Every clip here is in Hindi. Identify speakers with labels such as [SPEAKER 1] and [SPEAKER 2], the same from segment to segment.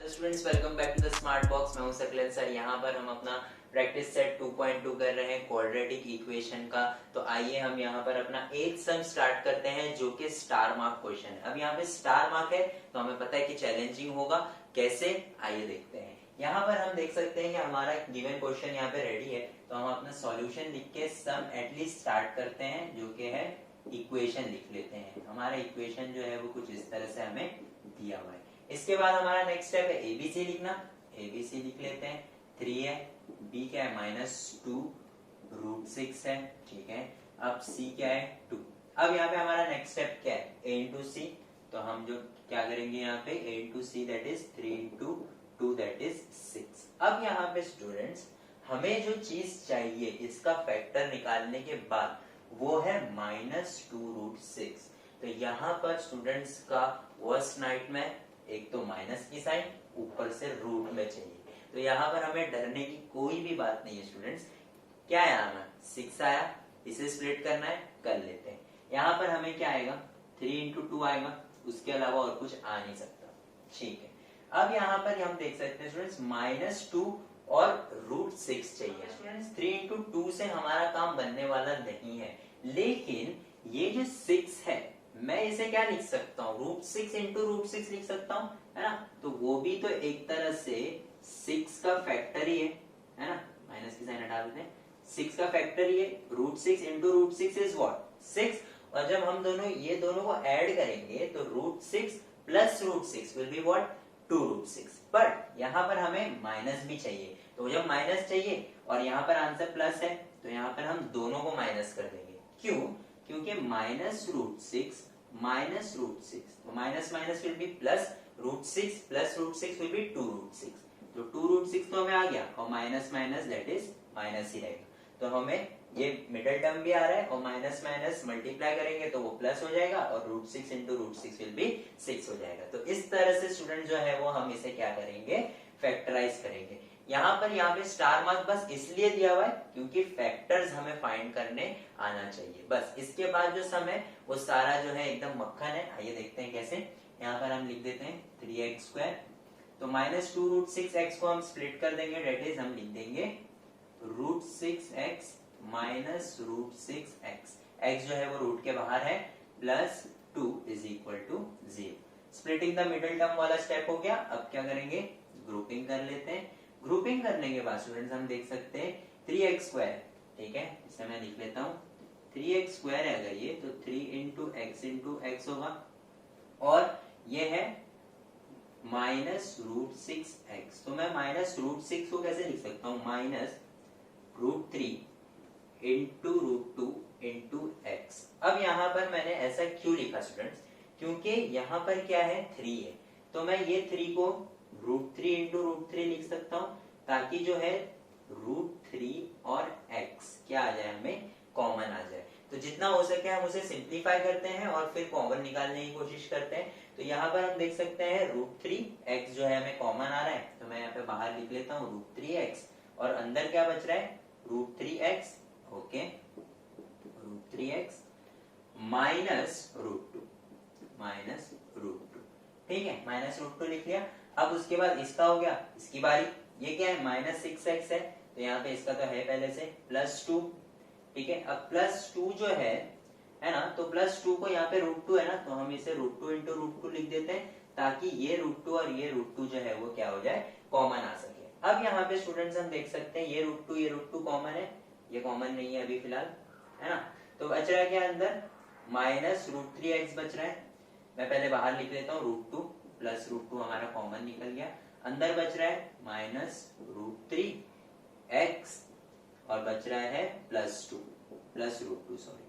[SPEAKER 1] Students welcome back to the smart box. मैं हूं सकलन सर। यहाँ पर हम अपना प्रैक्टिस सेट 2.2 कर रहे हैं क्वाड्रेटिक इक्वेशन का। तो आइए हम यहाँ पर अपना एक सम स्टार्ट करते हैं जो कि स्टार मार्क क्वेश्चन है। अब यहाँ पे स्टार मार्क है तो हमें पता है कि चैलेंजिंग होगा। कैसे, आइए देखते हैं। यहाँ पर हम देख सकते हैं कि हमारा गिवन क्वेश्चन यहाँ पे रेडी है, तो हम अपना सॉल्यूशन लिख के सम एटलीस्ट स्टार्ट करते हैं, जो कि है इक्वेशन लिख लेते हैं। हमारा इक्वेशन जो है वो कुछ इस तरह से हमें दिया हुआ है। इसके बाद हमारा नेक्स्ट स्टेप है एबीसी लिखना। एबीसी लिख लेते हैं। 3 है, बी क्या है -2√6 है, ठीक है। अब सी क्या है 2। अब यहाँ पे हमारा नेक्स्ट स्टेप क्या है a इंटू सी। तो हम जो क्या करेंगे यहाँ पे a into see that is 3 into 2 that is 6। अब यहाँ पे स्टूडेंट्स हमें जो चीज चाहिए इसका फैक्टर निकालने के बाद वो है -2√6। तो यहाँ पर स्टूडेंट्स का वर्स्ट नाइटमेयर एक तो माइनस की साइन ऊपर से रूट में चाहिए। तो यहाँ पर हमें डरने की कोई भी बात नहीं है स्टूडेंट्स। क्या है हमें 6 आया, इसे स्प्लिट करना है, कर लेते हैं। यहाँ पर हमें क्या आएगा 3 इंटू 2 आएगा, उसके अलावा और कुछ आ नहीं सकता, ठीक है। अब यहाँ पर हम देख सकते हैं स्टूडेंट्स -2 और √6 चाहिए। स्टूडेंट्स 3 इंटू 2 से हमारा काम बनने वाला नहीं है, लेकिन ये जो 6 है मैं इसे क्या लिख सकता हूँ √6 इंटू √6 लिख सकता हूँ, है ना। तो वो भी तो एक तरह से 6 का फैक्टर ही है ना। माइनस की साइन हटा देते हैं, 6 का फैक्टर ही है। √6 इंटू √6 इज व्हाट 6। और जब हम ये दोनों को ऐड करेंगे तो √6 plus √6 will be what 2√6। But यहाँ पर हमें माइनस भी चाहिए, तो जब माइनस चाहिए और यहाँ पर आंसर प्लस है तो यहाँ पर हम दोनों को माइनस कर देंगे। क्यों? क्योंकि -√6 -√6, तो minus minus will be plus, √6 plus √6 will be 2√6। तो 2√6 तो हमें आ गया और minus minus that is minus ही रहेगा। तो हमें ये मिडिल टर्म भी आ रहा है और माइनस माइनस मल्टीप्लाई करेंगे तो वो प्लस हो जाएगा और √6 इंटू √6 विल बी 6 हो जाएगा। तो इस तरह से स्टूडेंट जो है वो हम इसे क्या करेंगे फैक्टराइज करेंगे। यहाँ पे स्टार मार्क बस इसलिए दिया हुआ है क्योंकि फैक्टर्स हमें फाइंड करने आना चाहिए बस। इसके बाद जो सम है वो सारा जो है एकदम मक्खन है। आइए देखते हैं कैसे। यहाँ पर हम लिख देते हैं 3x²। तो -2√6x को हम स्प्लिट कर देंगे, डेट इज हम लिख देंगे √6x -√6x। x जो है वो रूट के बाहर है, plus 2 is equal to 0। Splitting the middle term वाला स्टेप हो गया। अब क्या करेंगे ग्रुपिंग कर लेते हैं। ग्रुपिंग करने के बाद स्टूडेंट्स हम देख सकते हैं 3x², ठीक है। इसे मैं लिख लेता हूँ 3x² है अगर ये, तो 3 इंटू x होगा और ये है -√6x। तो मैं -√6 को कैसे लिख सकता हूँ -√3 इंटू √2 इंटू x। अब यहाँ पर मैंने ऐसा क्यों लिखा स्टूडेंट्स, क्योंकि यहाँ पर क्या है 3 है, तो मैं ये 3 को √3 इंटू √3 लिख सकता हूँ ताकि जो है √3 और x क्या आ जाए हमें कॉमन आ जाए। तो जितना हो सके हम उसे सिंप्लीफाई करते हैं और फिर कॉमन निकालने की कोशिश करते हैं। तो यहाँ पर हम देख सकते हैं √3 x जो है हमें कॉमन आ रहा है, तो मैं यहाँ पे बाहर लिख लेता हूँ √3x और अंदर क्या बच रहा है √3x, ओके, √3x -√2, ठीक है, -√2 लिख लिया। अब उसके बाद इसका हो गया, इसकी बारी। ये क्या है -6x है, तो यहाँ पे इसका तो है पहले से +2, ठीक है। अब +2 जो है ना, तो +2 को यहाँ पे √2 है ना, तो हम इसे √2 इंटू √2 लिख देते हैं ताकि ये √2 और ये √2 जो है वो क्या हो जाए कॉमन आ सके। अब यहाँ पे स्टूडेंट्स हम देख सकते हैं ये √2 कॉमन है, ये कॉमन नहीं है अभी फिलहाल, है ना। तो बच रहा है क्या अंदर -√3x बच रहा है। मैं पहले बाहर लिख लेता हूँ √2 प्लस √2 हमारा कॉमन निकल गया। अंदर बच रहा है -√3x और बच रहा है +2 सॉरी।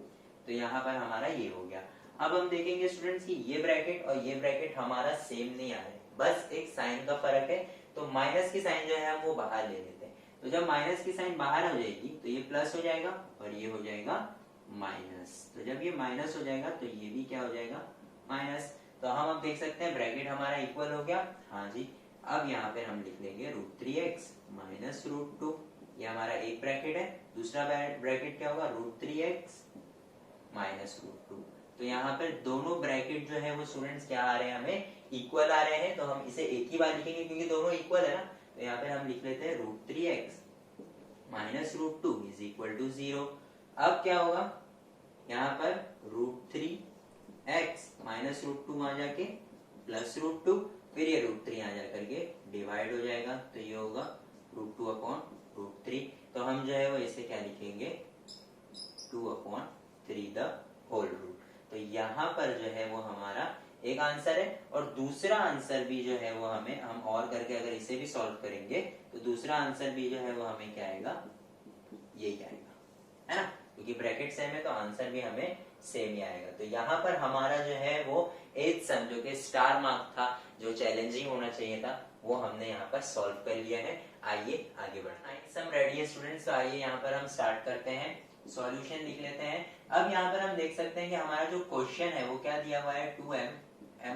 [SPEAKER 1] तो यहाँ पर हमारा ये हो गया। अब हम देखेंगे स्टूडेंट्स कि ये ब्रैकेट और ये ब्रैकेट हमारा सेम नहीं आ रहे, बस एक साइन का फर्क है। तो माइनस की साइन जो है हम वो बाहर ले लेते हैं। तो जब माइनस की साइन बाहर हो जाएगी तो ये प्लस हो जाएगा और ये हो जाएगा माइनस। तो जब ये माइनस हो जाएगा तो ये भी क्या हो जाएगा माइनस। तो हम अब देख सकते हैं ब्रैकेट हमारा इक्वल हो गया, हाँ जी। अब यहाँ पे हम लिख लेंगे √3x -√2, ये हमारा एक ब्रैकेट है। दूसरा ब्रैकेट क्या होगा √3x -√2। तो यहाँ पर दोनों ब्रैकेट जो है वो स्टूडेंट्स क्या आ रहे हैं, हमें इक्वल आ रहे हैं, तो हम इसे एक ही बार लिखेंगे क्योंकि दोनों इक्वल है ना। तो यहाँ पे हम लिख लेते हैं √3x minus √2 is equal to 0। अब क्या होगा, यहाँ पर √3x माइनस √2 वहां जाके प्लस √2, फिर ये √3 आ जा करके डिवाइड हो जाएगा, तो ये होगा √2 अपॉन √3। तो हम जो है वो इसे क्या लिखेंगे, 2/3 द होल रूट। तो यहाँ पर जो है वो हमारा एक आंसर है, और दूसरा आंसर भी जो है वो हमें, हम और करके अगर इसे भी सॉल्व करेंगे तो दूसरा आंसर भी जो है वो हमें क्या आएगा, यही आएगा, है ना, क्योंकि ब्रैकेट सेम है तो आंसर भी हमें सेम ही आएगा। तो यहाँ पर हमारा जो है वो 8th सम जो कि स्टार मार्क था, जो चैलेंजिंग होना चाहिए था, वो हमने यहाँ पर सॉल्व कर लिया है। आइए आगे बढ़ते हैं। 9th सम रेडी है स्टूडेंट्स, तो आइए यहाँ पर हम स्टार्ट करते हैं, सॉल्यूशन लिख लेते हैं। अब यहाँ पर हम देख सकते हैं कि हमारा जो क्वेश्चन है वो क्या दिया हुआ है, 2m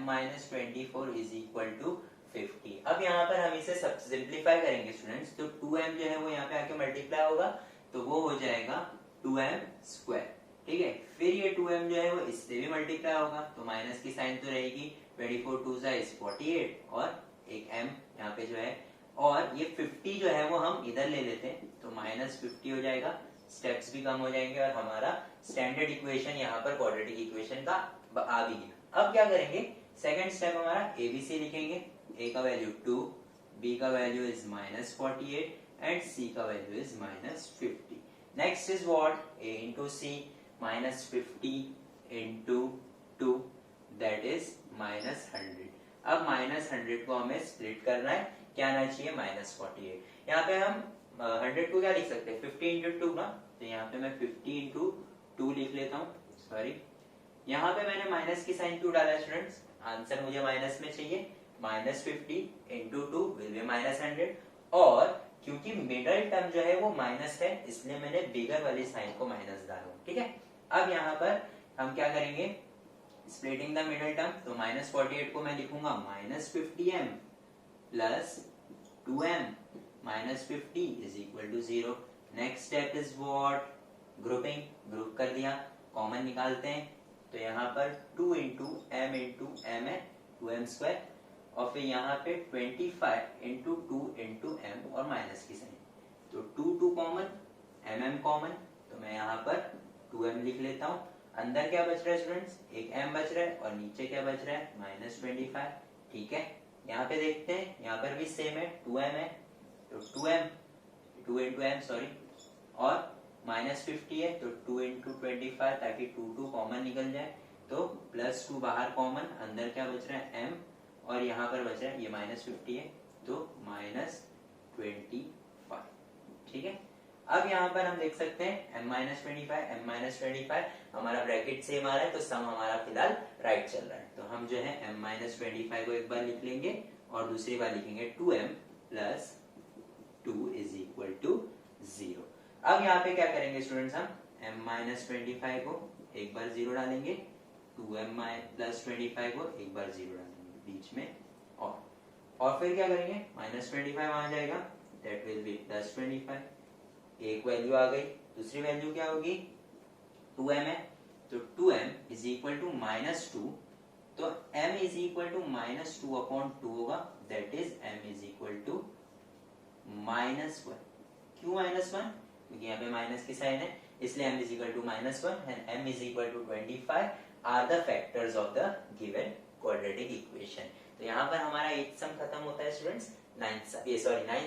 [SPEAKER 1] minus 24 is equal to 50। अब यहाँ पर हम इसे सिंप्लीफाई करेंगे स्टूडेंट्स, तो 2m जो है वो यहाँ पे आके मल्टीप्लाई होगा, तो वो हो जाएगा 2m स्क्वायर, ठीक है। फिर ये 2m जो है वो इससे भी मल्टीप्लाई होगा, तो माइनस की साइन तो रहेगी, 24 2 is 48 और एक m यहाँ पे जो है, और ये 50 जो है वो हम इधर ले लेते हैं, तो -50 हो जाएगा, स्टेप्स भी कम हो जाएंगे और हमारा स्टैंडर्ड इक्वेशन यहाँ पर क्वाड्रेटिक इक्वेशन का आ भी गया। अब क्या करेंगे, सेकंड स्टेप हमारा एबीसी लिखेंगे, ए का वैल्यू 2, बी का वैल्यू इज -48 एंड सी का value is -50। Next is what, A into C, -50 into 2 that is -100। अब -100 को हमें स्प्लिट करना है, क्या आना चाहिए, -48। यहाँ पे हम 100 को क्या लिख सकते हैं, 50 इंटू 2 ना, तो यहाँ पे मैं 50 इंटू 2 लिख लेता हूँ, सॉरी यहाँ पे मैंने माइनस की साइन क्यों डाला स्टूडेंट्स, आंसर मुझे माइनस में चाहिए, -50 इंटू 2 विल बी -100, और क्योंकि मिडल टर्म जो है वो माइनस है, इसलिए मैंने बिगर वाली साइन को माइनस डाला, ठीक है। अब यहाँ पर हम क्या करेंगे, स्प्लिटिंग द मिडल टर्म, तो -48 को मैं लिखूंगा -50m plus 2m -50 is equal to 0। Next step is what, grouping, group कर दिया, कॉमन निकालते हैं, तो यहाँ पर 2 इंटू m है 2m स्क्वायर, और फिर यहाँ पे 25 इंटू 2 इंटू m और माइनस की साइन, तो 2 कॉमन, mm कॉमन, तो मैं यहाँ पर 2m लिख लेता हूँ। अंदर क्या बच रहा है स्टूडेंट्स, एक m बच रहा है, और नीचे क्या बच रहा है, -25, ठीक है। यहाँ पे देखते हैं, यहाँ पर भी सेम है, 2m है, तो 2 इंटू m सॉरी, और -50 है, तो 2 इंटू 25, ताकि 2 कॉमन निकल जाए, तो +2 बाहर कॉमन, अंदर क्या बच रहा है m, और यहाँ पर बच रहा है ये -50 है, तो -25, ठीक है। अब यहाँ पर हम देख सकते हैं m-25 हमारा ब्रैकेट सेम आ रहा है, तो सम हमारा फिलहाल राइट चल रहा है, तो हम जो है m-25 को एक बार लिख लेंगे और दूसरी बार लिखेंगे 2m plus 2 is equal to 0। अब यहाँ पे क्या करेंगे स्टूडेंट्स, हम m-25 को एक बार 0 डालेंगे, 2m प्लस 25 को एक बार 0 डालेंगे बीच में, और फिर क्या करेंगे, -25 वहां जाएगा, दैट विल बी +25, एक वैल्यू आ गई, दूसरी वैल्यू क्या होगी, 2m है, तो 2m इज इक्वल टू -2, तो m इज इक्वल टू -2/2 होगा, that is m is equal to -1। क्यों -1, क्योंकि यहाँ पे माइनस की साइन है, इसलिए m is equal to -1 and m is equal to 25 are the factors of the given quadratic equation. तो यहाँ पर हमारा 8th सम खत्म होता है स्टूडेंट्स, 9th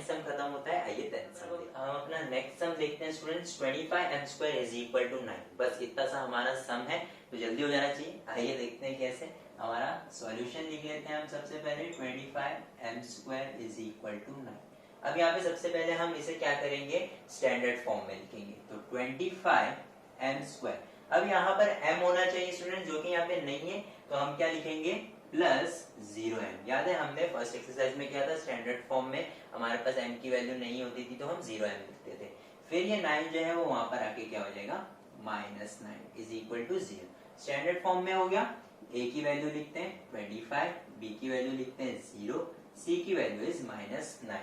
[SPEAKER 1] सम खत्म होता है। आइए 10th सम देखते हैं। हम अपना नेक्स्ट सम देखते हैं students, 25m² is equal to 9। बस इतना सा हमारा सम है, तो जल्दी हो जाना चाहिए। आइए देखते हैं कैसे, हमारा सॉल्यूशन लिख लेते हैं हम सबसे पहले, 25m² इज इक्वल टू 9। अब यहाँ पे सबसे पहले हम इसे क्या करेंगे, स्टैंडर्ड फॉर्म में लिखेंगे, तो 25m²। अब यहाँ पर m होना चाहिए स्टूडेंट, जो कि यहाँ पे नहीं है, तो हम क्या लिखेंगे, +0m। याद है हमने फर्स्ट एक्सरसाइज में किया था, स्टैंडर्ड फॉर्म में हमारे पास m की वैल्यू नहीं होती थी, तो हम 0m लिखते थे। फिर ये 9 जो है वो वहां पर आके क्या हो जाएगा, -9 is equal to 0। Standard form में हो गया, a की वैल्यू लिखते हैं 25, b की वैल्यू लिखते हैं 0, c की वैल्यू इज -9।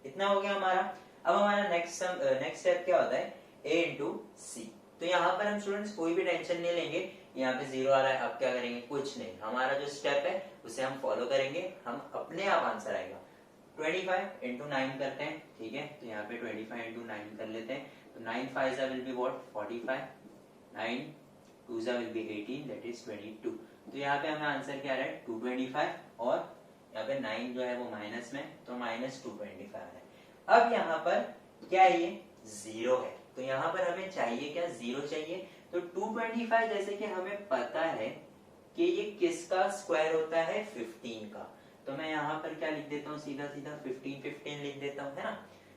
[SPEAKER 1] इतना हो गया हमारा। अब हमारा नेक्स्ट स्टेप क्या होता है, a इंटू सी। तो यहाँ पर हम स्टूडेंट्स कोई भी टेंशन नहीं लेंगे, यहाँ पे 0 आ रहा है, अब क्या करेंगे, कुछ नहीं, हमारा जो स्टेप है उसे हम फॉलो करेंगे, हम अपने आप आंसर आएगा। 25 इंटू 9 करते हैं, ठीक है, तो यहाँ पे 25 इंटू 9 कर लेते हैं, तो 9 5 will be what 45, 9 2 will be 18 that is 22। तो यहाँ पे हमें आंसर क्या आ रहा है 225, और यहाँ पे 9 जो है वो माइनस में, तो माइनस 225 है। अब यहाँ पर क्या है, ये 0 है, तो यहाँ पर हमें चाहिए क्या, 0 चाहिए। तो 225 जैसे कि हमें पता है कि ये किसका स्क्वायर होता है, 15 का, तो मैं यहाँ पर क्या लिख देता हूँ, सीधा सीधा 15 15 लिख देता हूँ, है ना।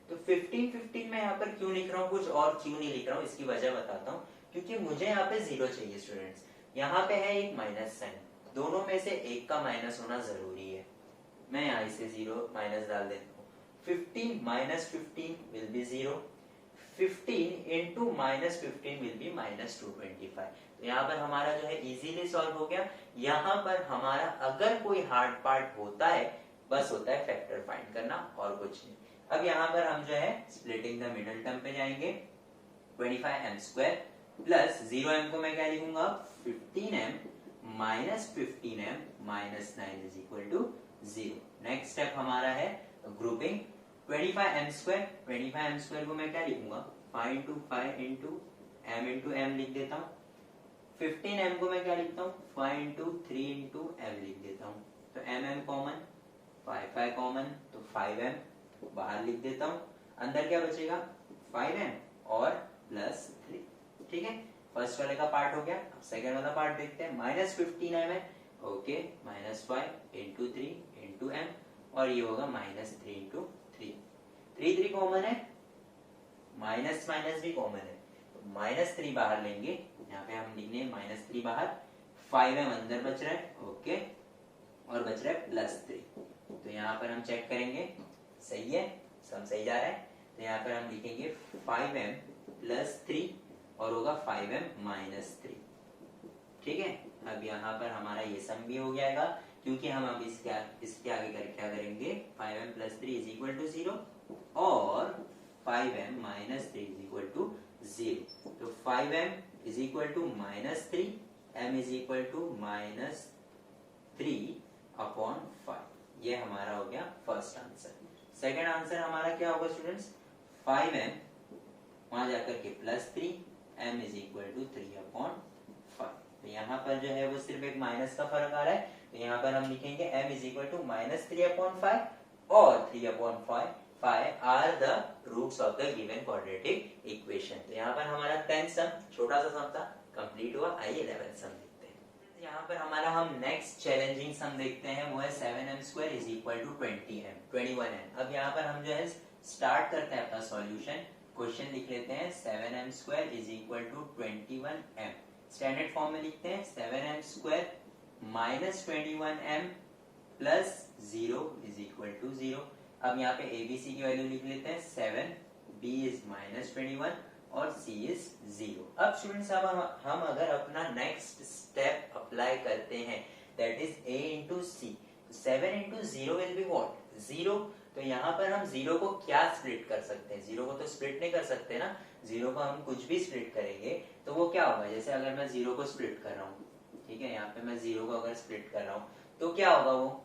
[SPEAKER 1] तो 15 15 मैं यहाँ पर क्यों लिख रहा हूँ, कुछ और क्यों नहीं लिख रहा हूँ, इसकी वजह बताता हूँ, क्योंकि मुझे यहाँ पे 0 चाहिए स्टूडेंट्स। यहाँ पे है एक माइनस साइन, दोनों में से एक का माइनस होना जरूरी है, मैं यहाँ से 0 माइनस डाल देता हूँ। 15 minus 15 will be 0, 15 into minus 15 will be minus 225। तो यहाँ पर हमारा जो है इजीली सॉल्व हो गया। यहाँ पर हमारा अगर कोई हार्ड पार्ट होता है, बस होता है फैक्टर फाइंड करना, और कुछ नहीं। अब यहाँ पर हम जो है स्प्लिटिंग द मिडिल टर्म पे जाएंगे, 25m स्क्वायर प्लस 0m को मैं क्या लिखूंगा, 15m minus 15m minus 9 is equal to 0। Next step हमारा है ग्रुपिंग, 25m स्क्वायर को मैं क्या लिखूंगा, 5 इंटू 5 इंटू m लिख देता हूँ। 15m को मैं क्या लिखता हूँ, 5 इंटू 3 इंटू m लिख देता हूँ। तो m कॉमन, 5 कॉमन, तो 5m बाहर लिख देता हूँ। अंदर क्या बचेगा, 5m और प्लस 3, ठीक है। फर्स्ट वाले का पार्ट हो गया, अब सेकेंड वाला पार्ट देखते हैं। माइनस 15m है, okay, minus 5 into 3 into m, और ये होगा माइनस 3 इंटू 3। 3 कॉमन है, माइनस माइनस भी कॉमन है, तो माइनस 3 बाहर लेंगे, यहाँ पे हम लिखने माइनस 3 बाहर, 5m अंदर बच रहा है, ओके, और बच रहा है प्लस 3। तो यहाँ पर हम चेक करेंगे, सही है, सब सही जा रहा है। तो यहाँ पर हम लिखेंगे 5m प्लस 3 और होगा 5m माइनस 3, ठीक है। अब यहाँ पर हमारा ये सम भी हो जाएगा, क्योंकि हम अब इसके आगे कर क्या करेंगे, 5m plus 3 is equal to 0 और 5m minus 3 is equal to 0। तो 5m is equal to minus 3, m is equal to minus 3 upon 5, ये हमारा हो गया फर्स्ट आंसर। सेकेंड आंसर हमारा क्या होगा स्टूडेंट्स, 5m वहां जाकर के plus 3, m is equal to 3 upon 5। तो यहाँ पर जो है वो सिर्फ एक माइनस का फर्क आ रहा है, तो यहाँ पर हम लिखेंगे m is equal to minus 3 upon 5 और 3 upon 5 are the roots of the given quadratic equation. तो यहाँ पर हमारा 10th सम, छोटा सा सम था, कंप्लीट हुआ। आइए 11th सम देखते हैं। यहाँ पर हमारा हम नेक्स्ट चैलेंजिंग सम देखते हैं, वो है 7m square is equal to 21m। अब यहाँ पर हम जो है स्टार्ट करते हैं अपना सॉल्यूशन। क्वेश्चन लिख लेते हैं 7m square is equal to 21m। Standard form में लिखते हैं 7m square minus 21m plus 0 is equal to 0। अब यहाँ पे ABC की वैल्यू लिख लेते हैं 7, B इज माइनस 21 और C इज 0। अब स्टूडेंट्स अब हम अगर अपना नेक्स्ट स्टेप अप्लाई करते हैं, that is A into C, 7 into 0 will be what 0। तो यहाँ पर हम 0 को क्या स्प्लिट कर सकते हैं, 0 को तो स्प्लिट नहीं कर सकते ना, 0 को हम कुछ भी स्प्लिट करेंगे तो वो क्या होगा, जैसे अगर मैं 0 को स्प्लिट कर रहा हूँ, ठीक है, यहाँ पे मैं 0 को अगर स्प्लिट कर रहा हूँ तो क्या होगा, वो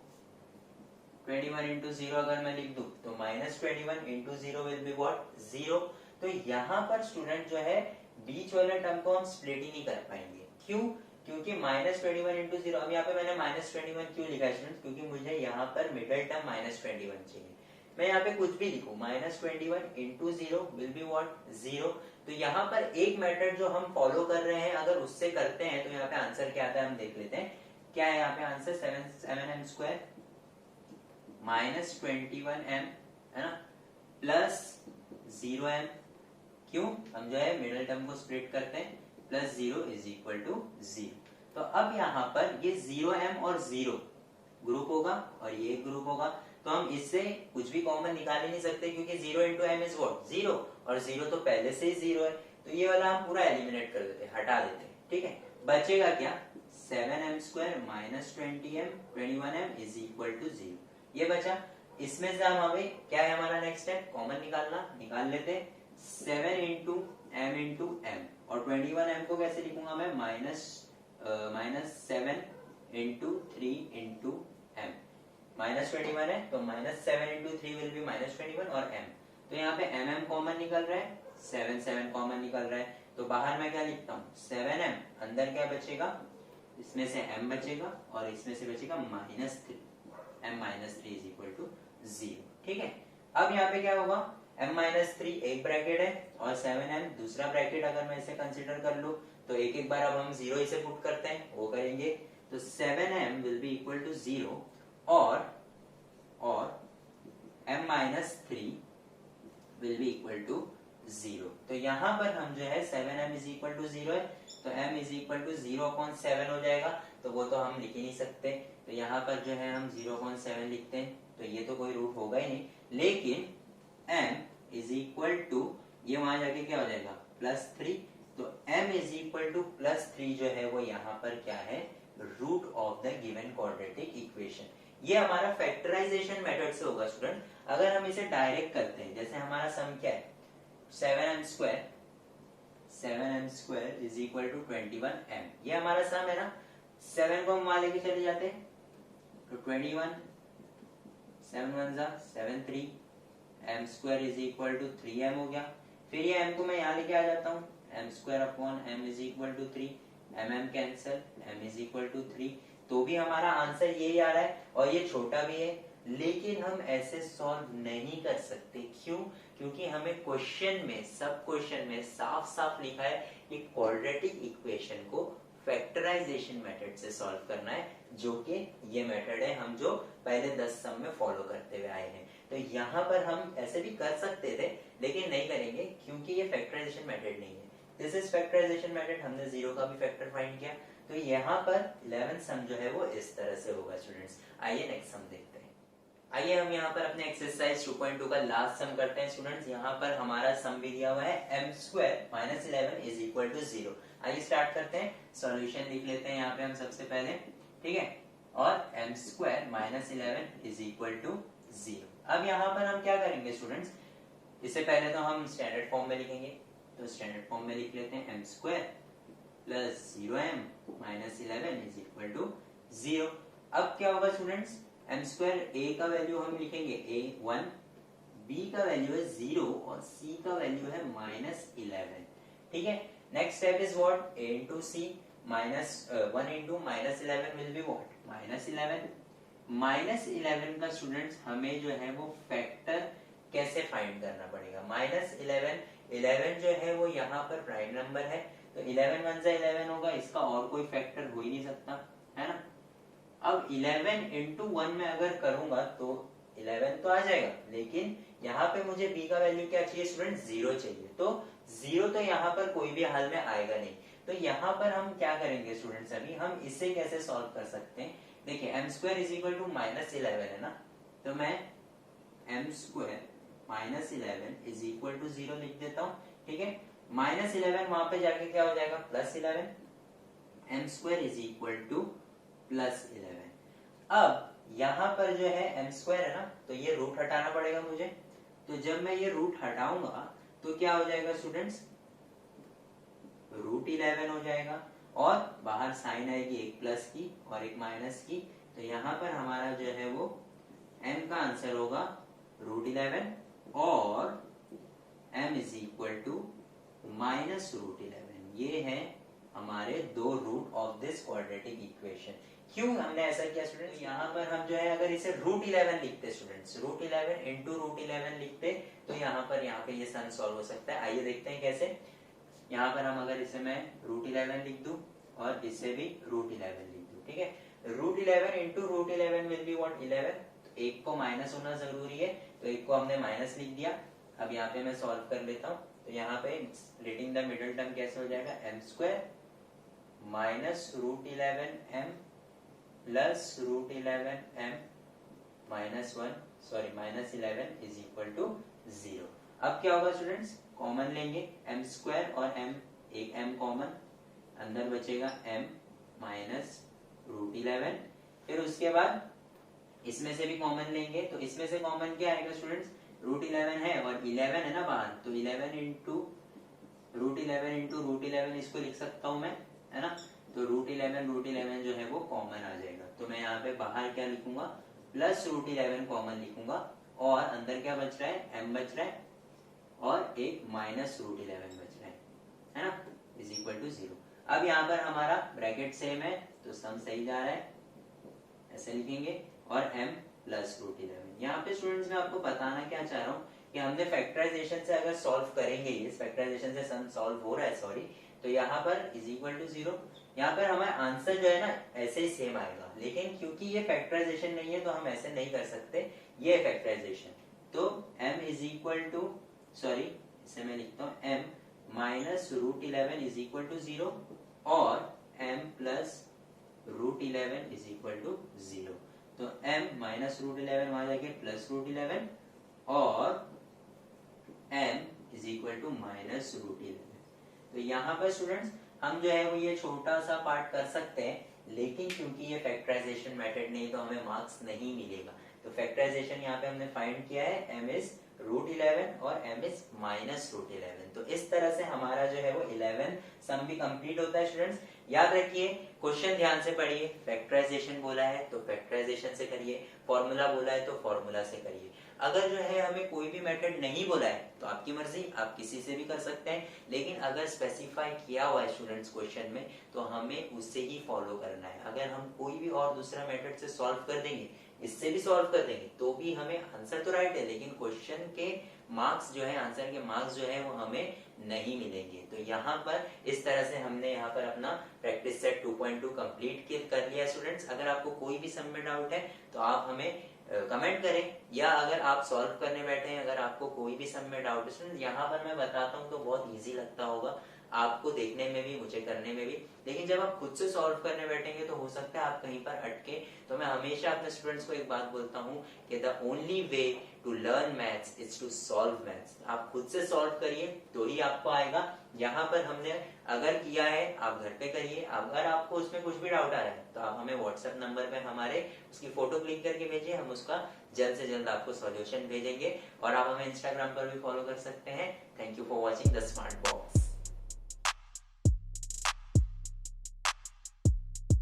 [SPEAKER 1] 21 इंटू 0 अगर मैं लिख दूं तो minus 21 into 0 will be what 0। तो यहाँ पर स्टूडेंट जो है बीच वाले टर्म को हम स्प्लिट ही नहीं कर पाएंगे, क्यों, क्योंकि माइनस 21 इंटू 0, अब यहाँ पे मैंने माइनस 21 क्यों लिखा है स्टूडेंट, क्योंकि मुझे यहाँ पर मिडिल टर्म माइनस 21 चाहिए। मैं यहाँ पे कुछ भी लिखूं, minus 21 into 0 will be what 0। तो यहाँ पर एक मेथड जो हम फॉलो कर रहे हैं, अगर उससे करते हैं तो यहाँ पे आंसर क्या आता है हम देख लेते हैं। क्या है यहाँ पे answer, 7m square minus 21m, है ना, प्लस 0m, क्यों, हम जो है मिडिल टर्म को स्प्लिट करते हैं, प्लस 0 इज इक्वल टू 0। तो अब यहाँ पर ये 0m और 0 ग्रुप होगा और ये ग्रुप होगा, तो हम इससे कुछ भी कॉमन निकाल ही नहीं सकते, क्योंकि 0 इंटू m इज व्हाट 0 और 0 तो पहले से ही 0 है, तो ये वाला हम पूरा एलिमिनेट कर देते हैं, हटा देते हैं, ठीक है। बचेगा क्या, 7m square minus 21m is equal to 0, ये बचा। इसमें से हम हमें क्या है हमारा नेक्स्ट स्टेप, कॉमन निकालना, निकाल लेते हैं 7 इंटू m और 21m को कैसे लिखूंगा मैं, माइनस -7 इंटू 3 इंटू m, -21 है तो -7 इंटू 3 विल बी -21 और m, तो यहाँ पे mm कॉमन निकल रहा है, 7 कॉमन निकल रहा है, तो बाहर मैं क्या लिखता हूँ 7m, अंदर क्या बचेगा, इसमें से m बचेगा और इसमें से बचेगा -3, m -3 इज इक्वल टू 0। ठीक है, अब यहाँ पे क्या होगा, m-3 एक ब्रैकेट है और 7m दूसरा ब्रैकेट, अगर मैं इसे कंसीडर कर लूं तो एक एक बार अब हम 0 इसे पुट करते हैं, वो करेंगे तो 7m will be equal to 0 और m-3 will be equal to 0। तो यहाँ पर हम जो है 7m इज इक्वल टू 0 है, तो m इज इक्वल टू 0/7 हो जाएगा, तो वो तो हम लिख ही नहीं सकते, तो यहाँ पर जो है हम 0/7 लिखते हैं, तो ये तो कोई रूट होगा ही नहीं, लेकिन m इज इक्वल टू, ये वहां जाके क्या हो जाएगा +3, तो m इज इक्वल टू +3 जो है वो यहाँ पर क्या है, root of the given quadratic equation. ये हमारा फैक्टराइजेशन मेथड से होगा स्टूडेंट। अगर हम इसे डायरेक्ट करते हैं, जैसे हमारा सम क्या है 7m² is equal to 21m, ये हमारा सम है ना, 7 को हम वहां लेके चले जाते हैं तो 21, 7 1 7 3, m² is equal to 3m हो गया, फिर ये m को मैं यहाँ लेके आ जाता हूँ, m²/m is equal to 3, mm cancel, m is equal to 3, तो भी हमारा आंसर यही आ रहा है और ये छोटा भी है, लेकिन हम ऐसे सॉल्व नहीं कर सकते, क्यों, क्योंकि हमें क्वेश्चन में, सब क्वेश्चन में साफ साफ लिखा है कि क्वाड्रेटिक इक्वेशन को फैक्टराइजेशन मेथड से सॉल्व करना है, जो कि ये मेथड है हम जो पहले 10 सम में फॉलो करते हुए आए हैं। तो यहाँ पर हम ऐसे भी कर सकते थे, लेकिन नहीं करेंगे क्योंकि ये फैक्टराइजेशन मेथड नहीं है। दिस इज फैक्टराइजेशन मेथड, हमने 0 का भी फैक्टर फाइंड किया, तो यहाँ पर 11 सम जो है वो इस तरह से होगा स्टूडेंट्स। आइए नेक्स्ट सम देखते हैं। आइए हम यहाँ पर अपने एक्सरसाइज 2.2 का लास्ट सम करते हैं स्टूडेंट्स। यहाँ पर हमारा सम भी दिया हुआ है m² -11 इज इक्वल टू 0। आइए स्टार्ट करते हैं, सॉल्यूशन लिख लेते हैं यहाँ पे हम सबसे पहले, ठीक है, और m² -11 इज इक्वल टू 0। अब यहाँ पर हम क्या करेंगे स्टूडेंट्स, इससे पहले तो हम स्टैंडर्ड फॉर्म में लिखेंगे, तो स्टैंडर्ड फॉर्म में लिख लेते हैं m² plus 0m -11 is equal to 0। अब क्या होगा स्टूडेंट्स, m² a का वैल्यू हम लिखेंगे a1, b का वैल्यू है 0 और c का वैल्यू है -11। ठीक है, next step is what, a into c, -1 into -11 will be what, -11। -11 का स्टूडेंट्स हमें जो है वो फैक्टर कैसे फाइंड करना पड़ेगा, -11 जो है वो यहाँ पर प्राइम नंबर है, तो 11 1 जा 11 होगा, इसका और कोई फैक्टर हो ही नहीं सकता, है ना। अब 11 into 1 में अगर करूंगा तो 11 तो आ जाएगा, लेकिन यहाँ पे मुझे b का वैल्यू क्या चाहिए स्टूडेंट, 0 चाहिए, तो 0 तो यहाँ पर कोई भी हाल में आएगा नहीं, तो यहाँ पर हम क्या करेंगे स्टूडेंट्स, अभी हम इसे कैसे सॉल्व कर सकते हैं। देखिए m² इज इक्वल टू -11 है ना, तो मैं m² -11 इज इक्वल टू 0 लिख देता हूँ, ठीक है। -11 वहां पे जाके क्या हो जाएगा, +11, m² इज इक्वल टू +11। अब यहाँ पर जो है m² है ना, तो ये रूट हटाना पड़ेगा मुझे, तो जब मैं ये रूट हटाऊंगा तो क्या हो जाएगा स्टूडेंट्स, √11 हो जाएगा, और बाहर साइन आएगी एक प्लस की और एक माइनस की, तो यहाँ पर हमारा जो है वो m का आंसर होगा √11 और m इज इक्वल टू -√11। ये है हमारे दो root of this quadratic equation. क्यों हमने ऐसा किया स्टूडेंट्स, यहाँ पर हम जो है अगर इसे √11 लिखते स्टूडेंट्स, √11 into √11 लिखते तो यहाँ पे ये सम सॉल्व हो सकता है। आइए देखते हैं कैसे। यहाँ पर हम अगर इसे मैं √11 लिख दूं और इसे भी √11 लिख दूं, ठीक है, √11 into √11 विल बी व्हाट, 11, तो एक को माइनस होना जरूरी है, तो एक को हमने माइनस लिख दिया। अब यहाँ पे मैं सॉल्व कर लेता हूँ, तो यहाँ पे स्प्लिटिंग द मिडिल टर्म कैसे हो जाएगा, m² -√11m plus √11m -11 is equal to 0। अब क्या होगा स्टूडेंट्स, कॉमन लेंगे m² और m, एक m कॉमन, अंदर बचेगा m -√11, फिर उसके बाद इसमें से भी कॉमन लेंगे, तो इसमें से कॉमन क्या आएगा स्टूडेंट्स, √11 है और 11 है ना बाहर, तो 11 into √11 into √11 इसको लिख सकता हूं मैं, है ना, तो √11 जो है वो कॉमन आ जाएगा। तो मैं यहाँ पे बाहर क्या लिखूंगा, प्लस √11 कॉमन लिखूंगा, और अंदर क्या बच रहा है, m बच रहा है, और एक माइनस √11 बच रहा है ना, इज इक्वल टू 0। अब यहाँ पर हमारा ब्रैकेट सेम है तो सम सही जा रहा है, ऐसे लिखेंगे, और m प्लस √11। यहाँ पे स्टूडेंट्स मैं आपको बताना क्या चाह रहा हूँ कि हमने फैक्टराइजेशन से अगर सॉल्व करेंगे, इस फैक्टराइजेशन से सम सॉल्व हो रहा है सॉरी, तो यहाँ पर इज इक्वल टू 0, यहाँ पर हमारा आंसर जो है ना ऐसे ही सेम आएगा, लेकिन क्योंकि ये फैक्टराइजेशन नहीं है तो हम ऐसे नहीं कर सकते, ये फैक्टराइजेशन। तो m is equal to, sorry इसे मैं लिखता हूँ m minus √11 is equal to 0, और m plus √11 is equal to 0। तो m माइनस √11 वहां जाके प्लस √11, और m is equal to minus √11। तो यहाँ पर स्टूडेंट्स हम जो है वो ये छोटा सा पार्ट कर सकते हैं, लेकिन क्योंकि ये फैक्टराइजेशन मेथड नहीं तो हमें मार्क्स नहीं मिलेगा। तो फैक्टराइजेशन यहाँ पे हमने फाइंड किया है, m इज √11 और m इज माइनस √11। तो इस तरह से हमारा जो है वो 11 सम भी कंप्लीट होता है। स्टूडेंट्स याद रखिए, क्वेश्चन ध्यान से पढ़िए, फैक्टराइजेशन बोला है तो फैक्टराइजेशन से करिए, फॉर्मूला बोला है तो फॉर्मूला से करिए। अगर जो है हमें कोई भी मेथड नहीं बोला है तो आपकी मर्जी, आप किसी से भी कर सकते हैं, लेकिन अगर स्पेसिफाई किया हुआ है स्टूडेंट्स क्वेश्चन में तो हमें उससे ही फॉलो करना है। अगर हम कोई भी और दूसरा मेथड से सॉल्व कर देंगे, इससे भी सॉल्व कर देंगे, तो भी हमें आंसर तो राइट है, लेकिन क्वेश्चन के मार्क्स जो है, आंसर के मार्क्स जो है वो हमें नहीं मिलेंगे। तो यहाँ पर इस तरह से हमने यहाँ पर अपना प्रैक्टिस सेट 2.2 कंप्लीट कर लिया स्टूडेंट्स। अगर आपको कोई भी सम में डाउट है तो आप हमें कमेंट करें, या अगर आप सॉल्व करने बैठे हैं, अगर आपको कोई भी सम में डाउट है, यहाँ पर मैं बताता हूँ तो बहुत इजी लगता होगा आपको देखने में भी, मुझे करने में भी, लेकिन जब आप खुद से सॉल्व करने बैठेंगे तो हो सकता है आप कहीं पर अटके। तो मैं हमेशा अपने स्टूडेंट्स को एक बात बोलता हूँ कि the only way to learn maths is to solve maths. आप खुद से सॉल्व करिए तो ही आपको आएगा। यहाँ पर हमने अगर किया है, आप घर पे करिए। अगर आपको उसमें कुछ भी डाउट आ रहा है तो आप हमें व्हाट्सएप नंबर पे हमारे उसकी फोटो क्लिक करके भेजिए, हम उसका जल्द से जल्द आपको सॉल्यूशन भेजेंगे। और आप हमें इंस्टाग्राम पर भी फॉलो कर सकते हैं। Thank you for watching the smart box.